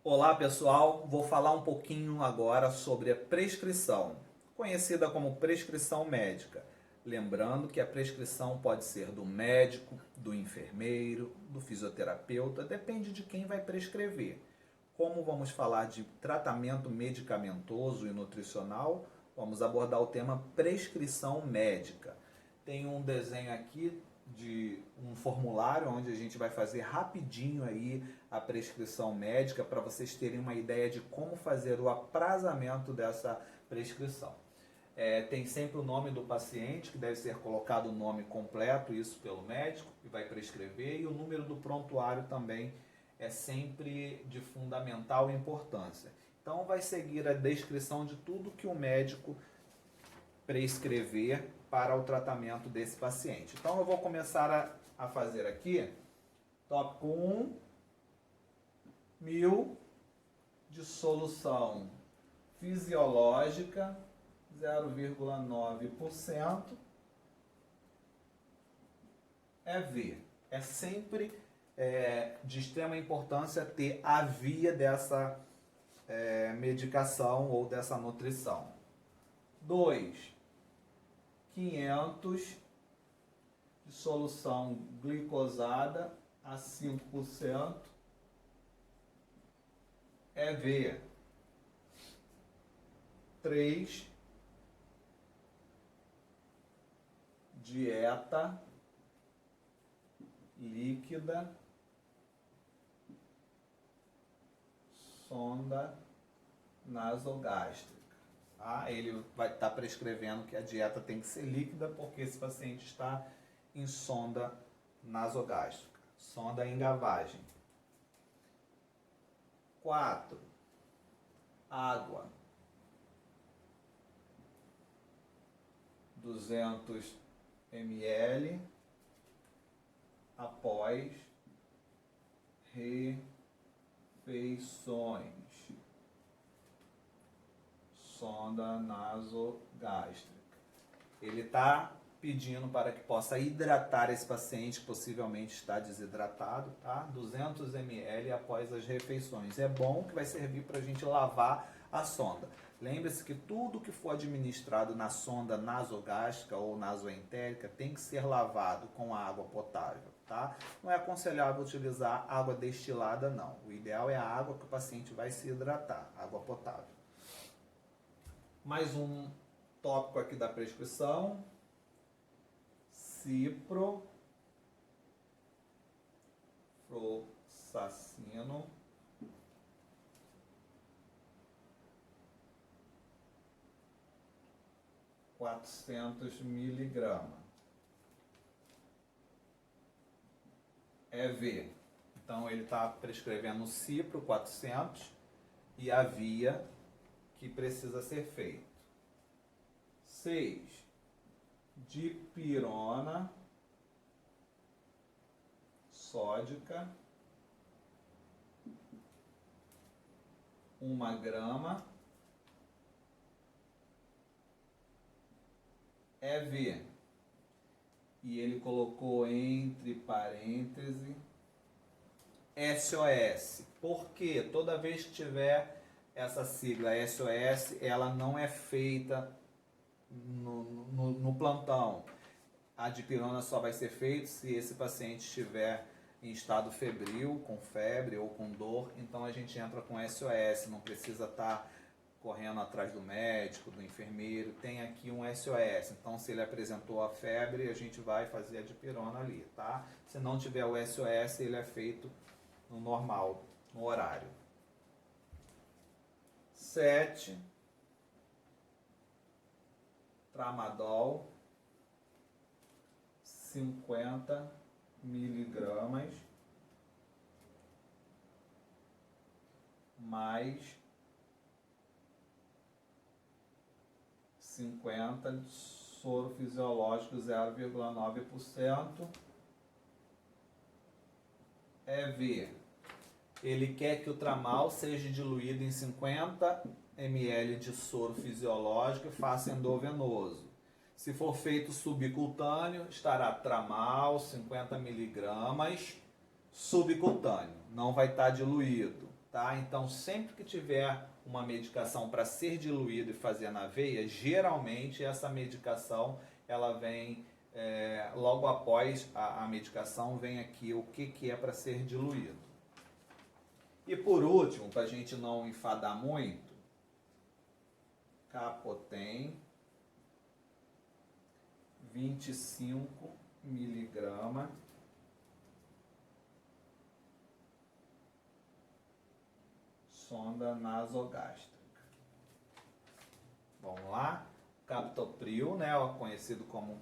Olá pessoal, vou falar um pouquinho agora sobre a prescrição, conhecida como prescrição médica. Lembrando que a prescrição pode ser do médico, do enfermeiro, do fisioterapeuta, depende de quem vai prescrever. Como vamos falar de tratamento medicamentoso e nutricional, vamos abordar o tema prescrição médica. Tem um desenho aqui de um formulário onde a gente vai fazer rapidinho aí a prescrição médica para vocês terem uma ideia de como fazer o aprazamento dessa prescrição. Tem sempre o nome do paciente, que deve ser colocado o nome completo, isso pelo médico, que vai prescrever, e o número do prontuário também é sempre de fundamental importância. Então vai seguir a descrição de tudo que o médico prescrever para o tratamento desse paciente. Então eu vou começar a fazer aqui, tópico 1, 1000 de solução fisiológica, 0,9%, é V. É sempre de extrema importância ter a via dessa medicação ou dessa nutrição. 2, 500 de solução glicosada a 5%, é V. 3, dieta líquida, sonda nasogástrica. Ele vai estar prescrevendo que a dieta tem que ser líquida porque esse paciente está em sonda nasogástrica, sonda engavagem. 4, água, 200 ml após refeições, sonda nasogástrica. Ele está pedindo para que possa hidratar esse paciente que possivelmente está desidratado, tá? 200 ml após as refeições. É bom que vai servir para a gente lavar a sonda. Lembre-se que tudo que for administrado na sonda nasogástrica ou nasoentérica tem que ser lavado com água potável, tá? Não é aconselhável utilizar água destilada, não. O ideal é a água que o paciente vai se hidratar, água potável. Mais um tópico aqui da prescrição, ciprofloxacino, 400 miligramas, é V. Então ele está prescrevendo o cipro 400 e a via que precisa ser feito. 6, dipirona sódica, 1 grama, é V. E ele colocou entre parênteses SOS. Porque toda vez que tiver essa sigla SOS, ela não é feita no plantão. A dipirona só vai ser feita se esse paciente estiver em estado febril, com febre ou com dor. Então a gente entra com SOS, não precisa estar correndo atrás do médico, do enfermeiro. Tem aqui um SOS. Então se ele apresentou a febre, a gente vai fazer a dipirona ali, tá? Se não tiver o SOS, ele é feito no normal, no horário. 7, tramadol, 50 miligramas, mais 50 de soro fisiológico 0,9%, é V. Ele quer que o tramal seja diluído em 50 ml de soro fisiológico e faça endovenoso. Se for feito subcutâneo, estará tramal 50 miligramas subcutâneo, não vai estar diluído. tá? Então, sempre que tiver uma medicação para ser diluída e fazer na veia, geralmente essa medicação ela vem logo após a medicação, vem aqui o que é para ser diluído. E por último, para a gente não enfadar muito, Capotem 25 miligramas sonda nasogástrica. Vamos lá, Captopril, né, conhecido como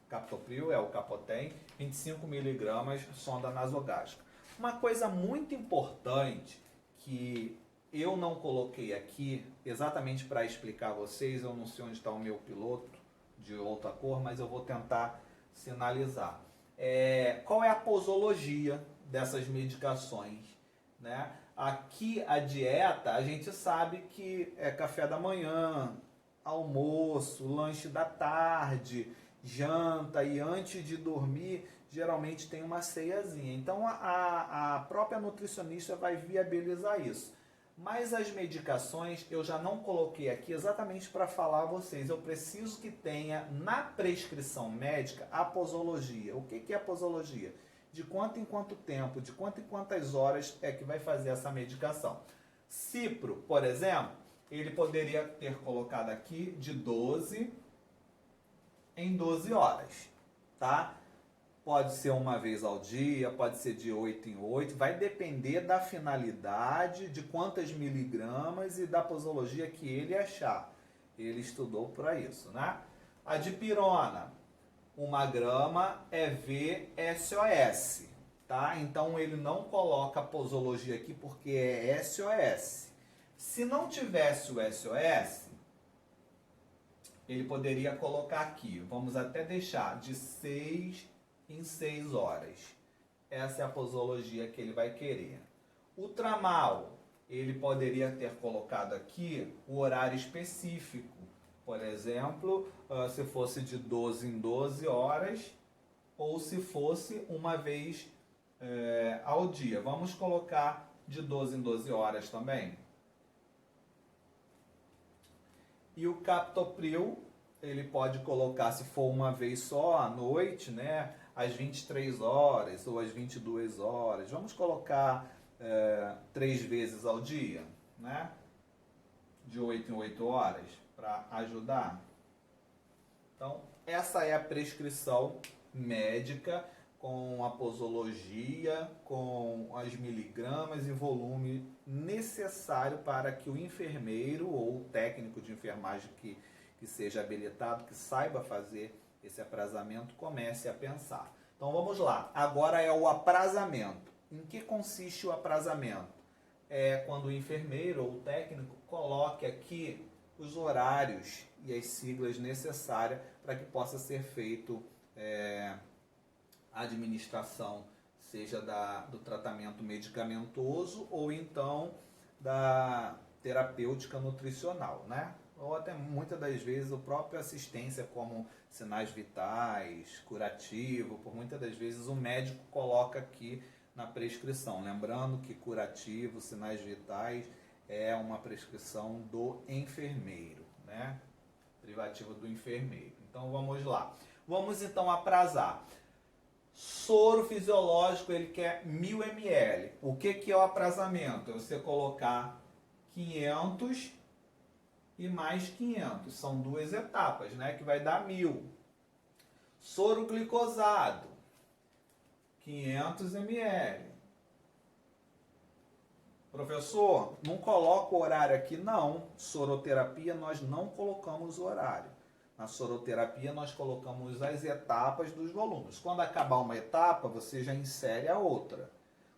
Captopril, é o Capotem, 25 miligramas sonda nasogástrica. Uma coisa muito importante que eu não coloquei aqui, exatamente para explicar a vocês, eu não sei onde está o meu piloto de outra cor, mas eu vou tentar sinalizar. Qual é a posologia dessas medicações, né? Aqui a dieta, a gente sabe que é café da manhã, almoço, lanche da tarde, janta e antes de dormir, geralmente tem uma ceiazinha. Então a própria nutricionista vai viabilizar isso. Mas as medicações eu já não coloquei aqui exatamente para falar a vocês. Eu preciso que tenha na prescrição médica a posologia. O que é a posologia? De quanto em quanto tempo, de quanto em quantas horas é que vai fazer essa medicação. Cipro, por exemplo, ele poderia ter colocado aqui de 12 em 12 horas, tá? Pode ser uma vez ao dia, pode ser de 8 em 8, vai depender da finalidade, de quantas miligramas e da posologia que ele achar. Ele estudou para isso, né? A dipirona, 1 grama é VSOS, tá? Então ele não coloca a posologia aqui porque é SOS. Se não tivesse o SOS, ele poderia colocar aqui, vamos até deixar de 6 em 6 horas. Essa é a posologia que ele vai querer. O tramal, ele poderia ter colocado aqui o horário específico. Por exemplo, se fosse de 12 em 12 horas ou se fosse uma vez ao dia. Vamos colocar de 12 em 12 horas também. E o Captopril, ele pode colocar, se for uma vez só, à noite, né, às 23 horas ou às 22 horas. Vamos colocar 3 vezes ao dia, né, de 8 em 8 horas, para ajudar. Então, essa é a prescrição médica com a posologia, com as miligramas e volume necessário para que o enfermeiro ou o técnico de enfermagem que seja habilitado, que saiba fazer esse aprazamento, comece a pensar. Então vamos lá, agora é o aprazamento. Em que consiste o aprazamento? É quando o enfermeiro ou o técnico coloque aqui os horários e as siglas necessárias para que possa ser feito a administração, seja do tratamento medicamentoso ou então da terapêutica nutricional, né? Ou até muitas das vezes a própria assistência como sinais vitais, curativo, por muitas das vezes o médico coloca aqui na prescrição. Lembrando que curativo, sinais vitais é uma prescrição do enfermeiro, né? Privativa do enfermeiro. Então vamos lá. Vamos então aprazar. Soro fisiológico, ele quer 1000 ml. O que é o aprazamento? É você colocar 500 e mais 500. São 2 etapas, né? Que vai dar 1000. Soro glicosado, 500 ml. Professor, não coloca o horário aqui? Não. Soroterapia, nós não colocamos o horário. Na soroterapia, nós colocamos as etapas dos volumes. Quando acabar uma etapa, você já insere a outra.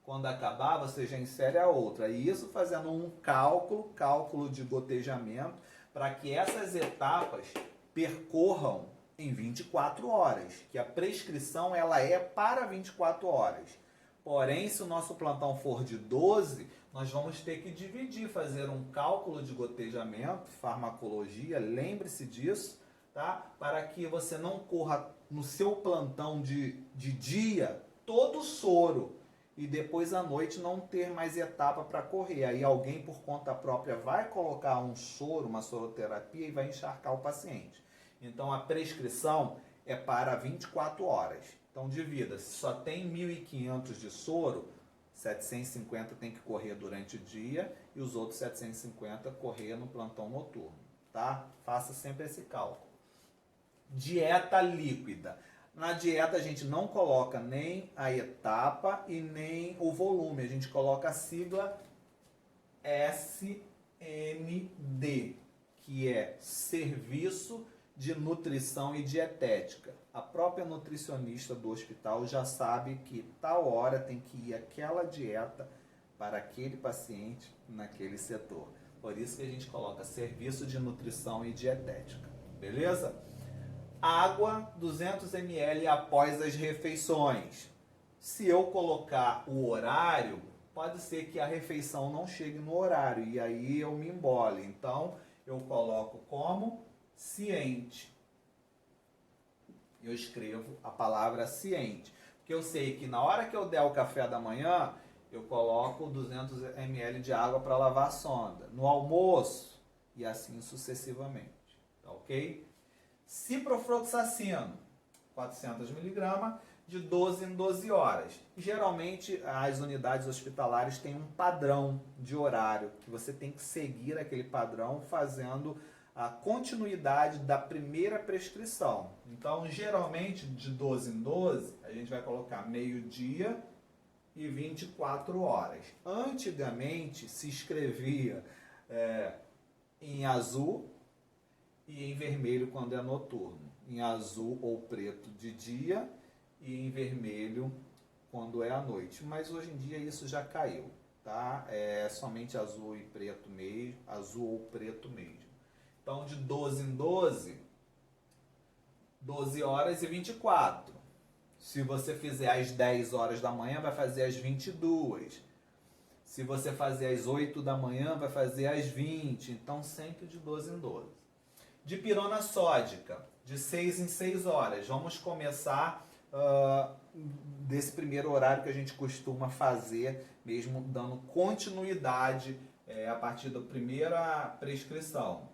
Quando acabar, você já insere a outra. E isso fazendo um cálculo de gotejamento, para que essas etapas percorram em 24 horas. Que a prescrição ela é para 24 horas. Porém, se o nosso plantão for de 12, nós vamos ter que dividir, fazer um cálculo de gotejamento, farmacologia, lembre-se disso, tá? Para que você não corra no seu plantão de dia todo o soro e depois à noite não ter mais etapa para correr. Aí alguém por conta própria vai colocar um soro, uma soroterapia e vai encharcar o paciente. Então a prescrição é para 24 horas. Então divida, se só tem 1.500 de soro, 750 tem que correr durante o dia e os outros 750 correr no plantão noturno, tá? Faça sempre esse cálculo. Dieta líquida. Na dieta a gente não coloca nem a etapa e nem o volume, a gente coloca a sigla SND, que é Serviço de Nutrição e Dietética. A própria nutricionista do hospital já sabe que tal hora tem que ir aquela dieta para aquele paciente naquele setor. Por isso que a gente coloca Serviço de Nutrição e Dietética. Beleza? Água 200 ml após as refeições. Se eu colocar o horário, pode ser que a refeição não chegue no horário e aí eu me embole. Então, eu coloco como ciente. Eu escrevo a palavra ciente. Porque eu sei que na hora que eu der o café da manhã, eu coloco 200 ml de água para lavar a sonda. No almoço, e assim sucessivamente. Tá ok? Ciprofloxacino, 400 mg, de 12 em 12 horas. Geralmente, as unidades hospitalares têm um padrão de horário, que você tem que seguir aquele padrão fazendo a continuidade da primeira prescrição. Então, geralmente, de 12 em 12, a gente vai colocar meio-dia e 24 horas. Antigamente, se escrevia em azul e em vermelho quando é noturno. Em azul ou preto de dia e em vermelho quando é à noite. Mas hoje em dia isso já caiu, tá? É somente azul e preto mesmo, azul ou preto mesmo. Então de 12 em 12, 12 horas e 24. Se você fizer às 10 horas da manhã, vai fazer às 22. Se você fazer às 8 da manhã, vai fazer às 20. Então sempre de 12 em 12. Dipirona sódica, de 6 em 6 horas. Vamos começar desse primeiro horário que a gente costuma fazer, mesmo dando continuidade a partir da primeira prescrição.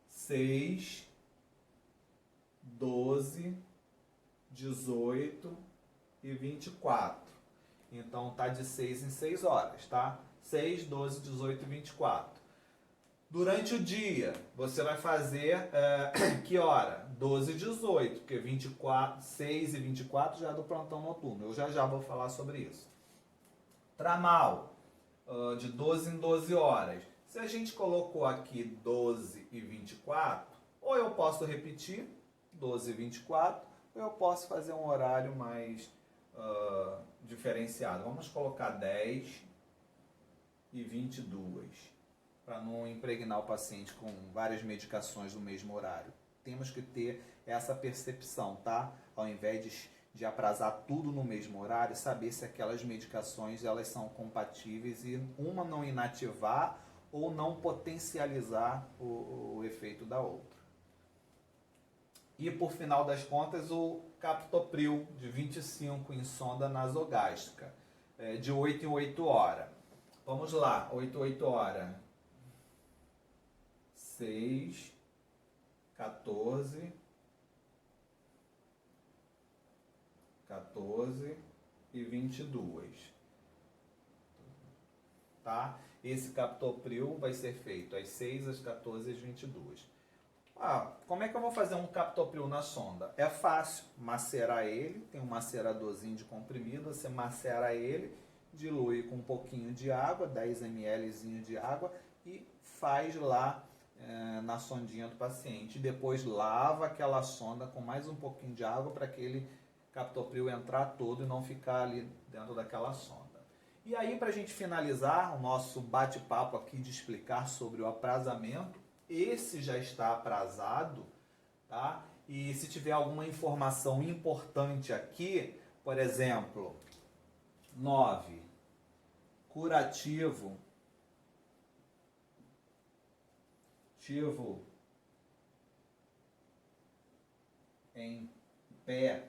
6, 12, 18 e 24. Então tá de 6 em 6 horas, tá? 6, 12, 18 e 24. Durante o dia, você vai fazer que hora? 12 e 18, porque 24, 6 e 24 já é do plantão noturno. Eu já vou falar sobre isso. Tramal, de 12 em 12 horas. Se a gente colocou aqui 12 e 24, ou eu posso repetir 12 e 24, ou eu posso fazer um horário mais diferenciado. Vamos colocar 10 e 22. Para não impregnar o paciente com várias medicações no mesmo horário. Temos que ter essa percepção, tá? Ao invés de aprazar tudo no mesmo horário, saber se aquelas medicações elas são compatíveis e uma não inativar ou não potencializar o efeito da outra. E por final das contas, o captopril de 25 em sonda nasogástrica, de 8 em 8 horas. Vamos lá, 8 em 8 horas. 6, 14 e 22. Tá? Esse captopril vai ser feito às 6, às 14 e às 22. Como é que eu vou fazer um captopril na sonda? É fácil, macerar ele, tem um maceradorzinho de comprimido, você macera ele, dilui com um pouquinho de água, 10 ml de água e faz lá na sondinha do paciente. Depois lava aquela sonda com mais um pouquinho de água para aquele captopril entrar todo e não ficar ali dentro daquela sonda. E aí, para a gente finalizar o nosso bate-papo aqui de explicar sobre o aprazamento, esse já está aprazado, tá? E se tiver alguma informação importante aqui, por exemplo, 9, curativo, em pé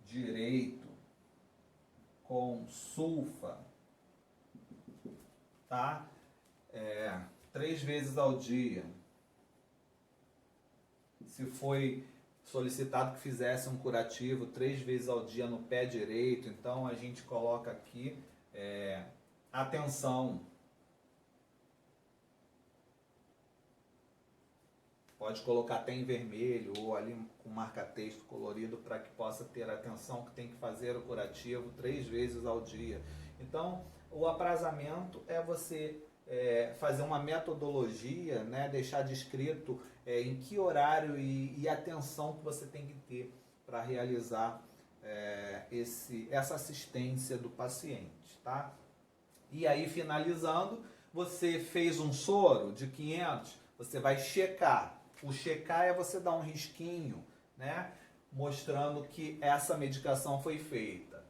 direito com sulfa, tá? 3 vezes ao dia. Se foi solicitado que fizesse um curativo 3 vezes ao dia no pé direito, então a gente coloca aqui atenção. Pode colocar até em vermelho ou ali com marca-texto colorido para que possa ter atenção que tem que fazer o curativo 3 vezes ao dia. Então, o aprazamento é você fazer uma metodologia, né, deixar descrito em que horário e atenção que você tem que ter para realizar essa assistência do paciente, tá? E aí, finalizando, você fez um soro de 500, você vai checar. O checar é você dar um risquinho, né, mostrando que essa medicação foi feita.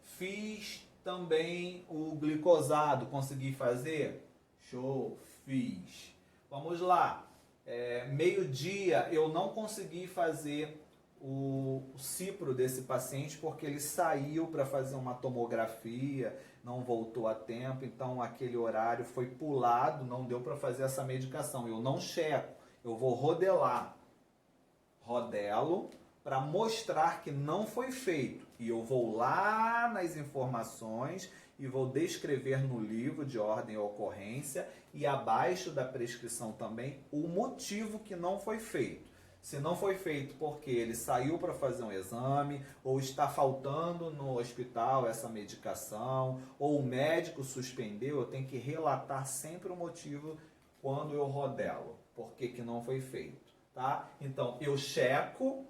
Fiz também o glicosado, consegui fazer? Show, fiz. Vamos lá. Meio-dia eu não consegui fazer o cipro desse paciente porque ele saiu para fazer uma tomografia, não voltou a tempo, então aquele horário foi pulado, não deu para fazer essa medicação. Eu não checo, eu vou rodelar. Rodelo para mostrar que não foi feito. E eu vou lá nas informações e vou descrever no livro de ordem e ocorrência e abaixo da prescrição também o motivo que não foi feito. Se não foi feito porque ele saiu para fazer um exame, ou está faltando no hospital essa medicação, ou o médico suspendeu, eu tenho que relatar sempre o motivo quando eu rodelo, por que não foi feito. Tá? Então, eu checo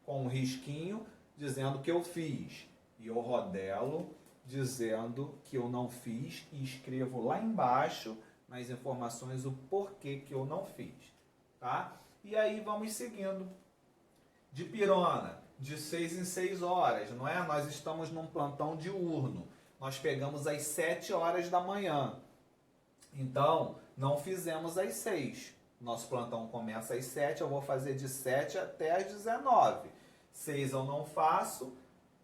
com um risquinho dizendo que eu fiz. E eu rodelo dizendo que eu não fiz e escrevo lá embaixo nas informações o porquê que eu não fiz. Tá? E aí vamos seguindo. Dipirona, de 6 em 6 horas, não é? Nós estamos num plantão diurno. Nós pegamos às 7 horas da manhã. Então, não fizemos às 6. Nosso plantão começa às 7, eu vou fazer de 7 até às 19. 6 eu não faço,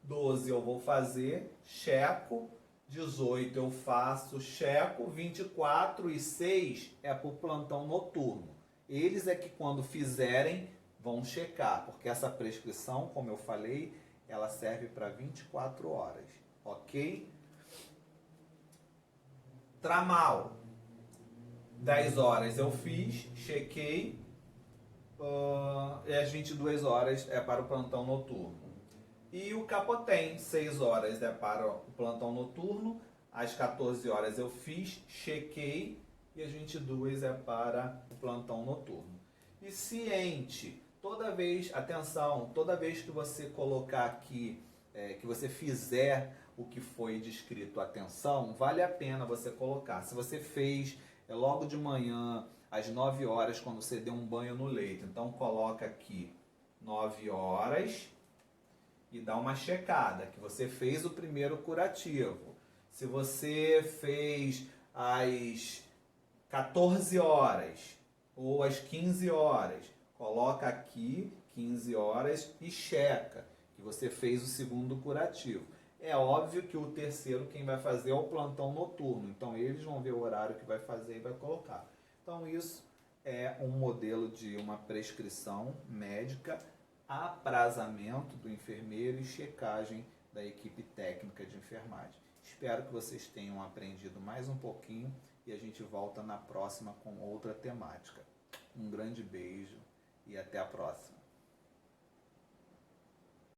12 eu vou fazer, checo, 18 eu faço, checo, 24 e 6 é para o plantão noturno. Eles é que quando fizerem vão checar, porque essa prescrição, como eu falei, ela serve para 24 horas, ok? Tramal. 10 horas eu fiz, chequei, e às 22 horas é para o plantão noturno. E o Capotem, 6 horas é para o plantão noturno, às 14 horas eu fiz, chequei, e às 22 é para o plantão noturno. E ciente, toda vez, atenção, toda vez que você colocar aqui, que você fizer o que foi descrito, atenção, vale a pena você colocar. Se você fez logo de manhã, às 9 horas, quando você deu um banho no leito. Então, coloca aqui 9 horas e dá uma checada, que você fez o primeiro curativo. Se você fez às 14 horas ou às 15 horas, coloca aqui 15 horas e checa que você fez o segundo curativo. É óbvio que o terceiro quem vai fazer é o plantão noturno. Então eles vão ver o horário que vai fazer e vai colocar. Então isso é um modelo de uma prescrição médica, aprazamento do enfermeiro e checagem da equipe técnica de enfermagem. Espero que vocês tenham aprendido mais um pouquinho e a gente volta na próxima com outra temática. Um grande beijo e até a próxima.